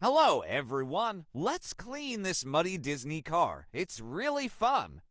Hello, everyone. Let's clean this muddy Disney car. It's really fun.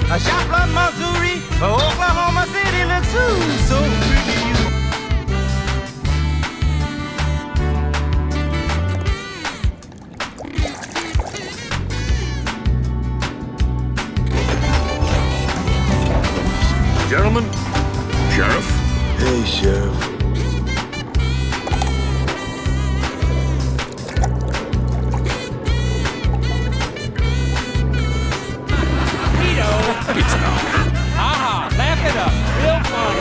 A shop like Missouri, Oklahoma City looks so pretty. Gentlemen, Sheriff. Hey, Sheriff. It's not. Aha, laugh it up. Real fun.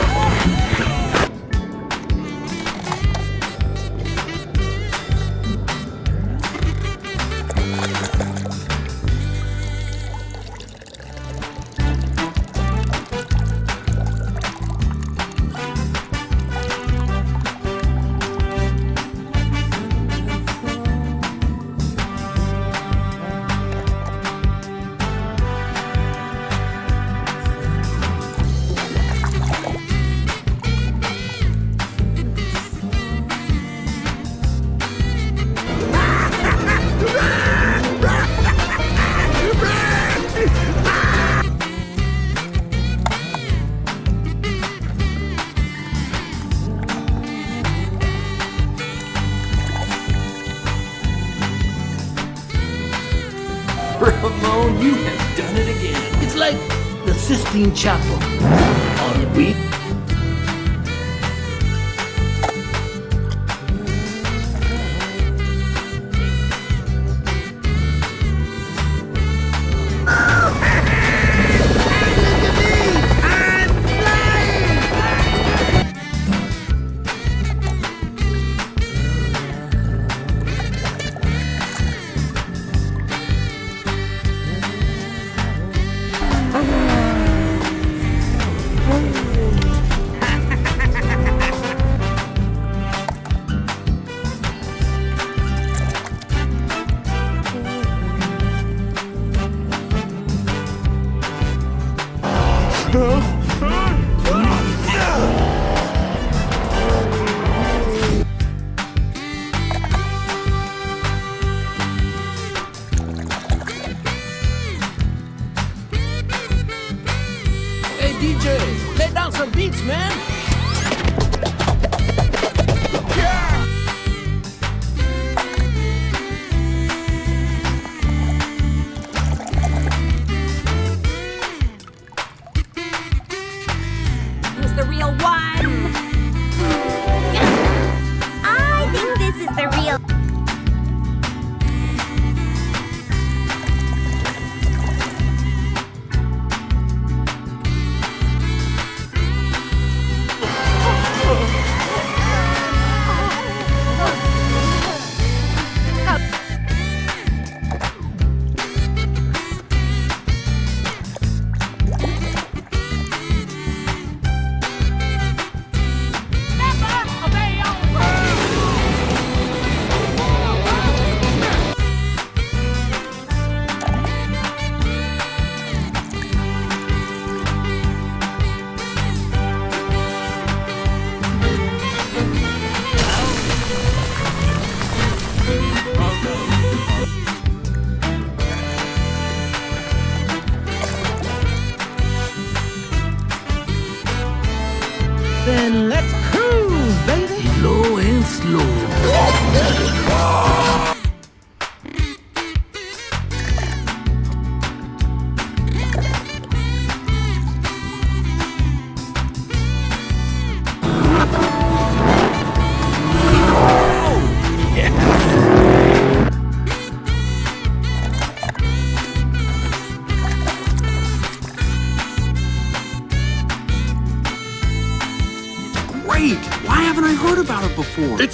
Ramon, you have done it again. It's like the Sistine Chapel on a week.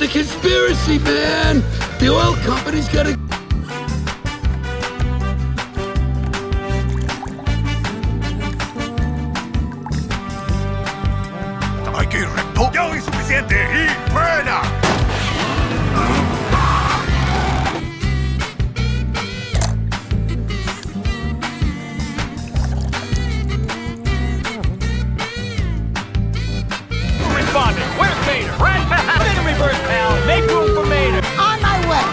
It's a conspiracy, man. The oil company's got to... Aquí recto. Ya hoy suficiente y fuera. Responding. Where's Mater? Right back. Put in reverse, pal. Make room for Mater. On my way.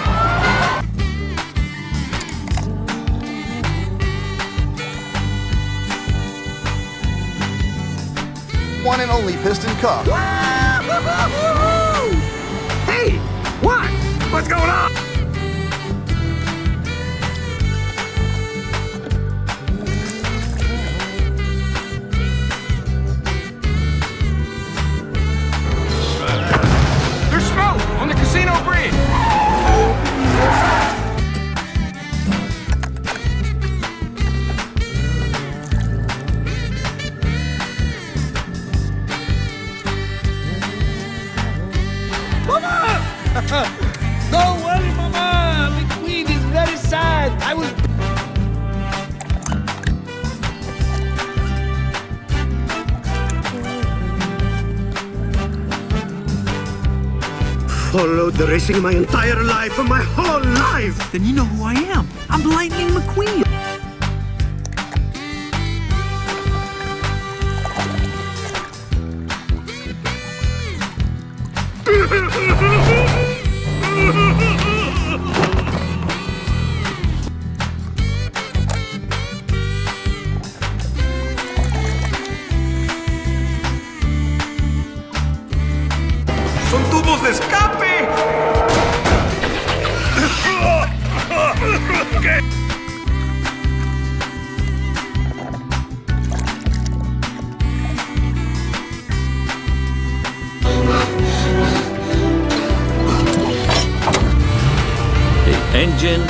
One and only piston cup. Hey, what? What's going on? There's smoke on the casino bridge. Don't worry, Mama. The queen is very sad. I was... Followed the racing my entire life, my whole life! Then you know who I am. I'm Lightning McQueen. ¡Son tubos de escape! ¿Qué? The engine...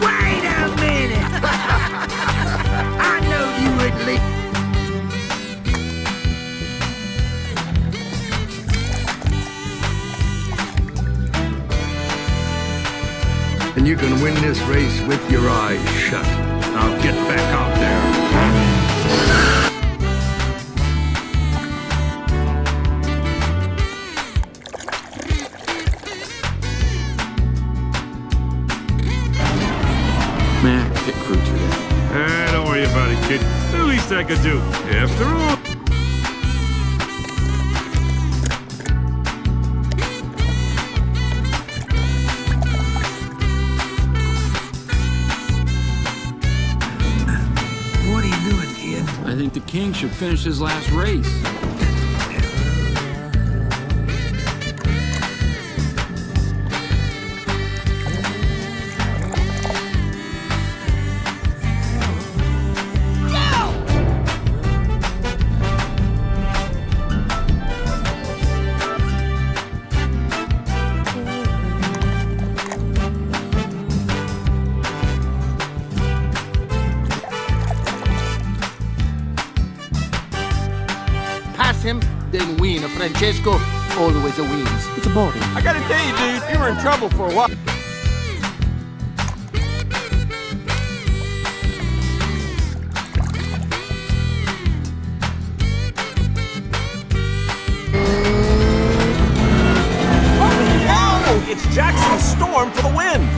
Wait a minute! I know you would leave. And you can win this race with your eyes shut. Now get back out there. Man, pit crew today. Don't worry about it, kid. The least I could do. After all. What are you doing, kid? I think the king should finish his last race. Pass him, then win. Francesco always wins. It's boring. I gotta tell you, dude, you were in trouble for a while. Oh, it's Jackson's Storm for the win.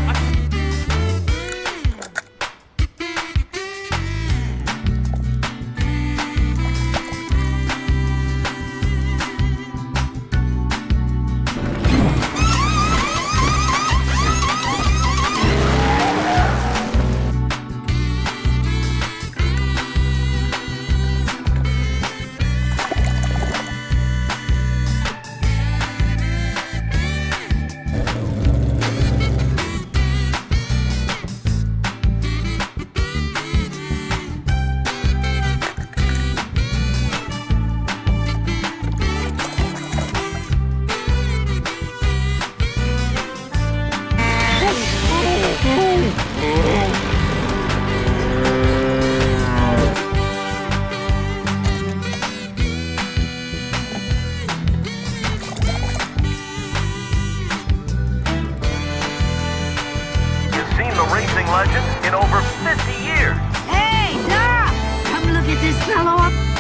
for 50 years. Hey, Doc! Come look at this fellow up